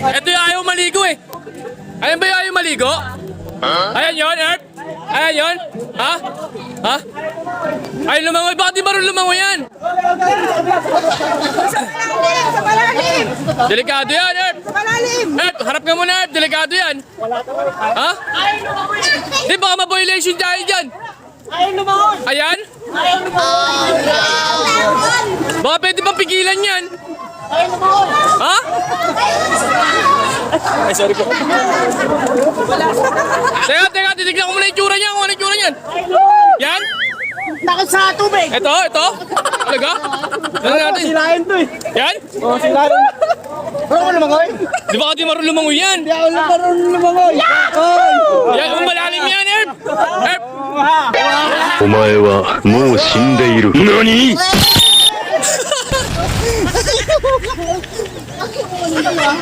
Ito yung ayaw maligo eh. Ayan ba yung ayaw maligo? Ayan yun, Erp? Ayan yun? Ha? Ha? Ay, lumangoy. Bakit di marunong lumangoy yan? Sa malalim! Delikado yan, Erp. Sa malalim! Erp, harap ka muna, Erp. Delikado yan. Ha? Di, baka ma-violation dahil dyan. Ayaw lumangoy! Ayan? Ayaw lumangoy! Baka pwede bang pigilan yan? Ayaw lumangoy! Ha? Ay, sorry po. Teka, titignan ko muna yung tsura niya. Kung ano yung tsura niyan. Yan? Takot sa tubig! Ito? Talaga? Ano natin? Silahin to eh! Yan? Oo, silahin! Ano ka lumangoy? Di ba di marunong lumangoy yan? Hindi ako marunong lumangoy! Yan, kung malalim yan, Erp! Erp! お前はもう死んでいる。何 Ay!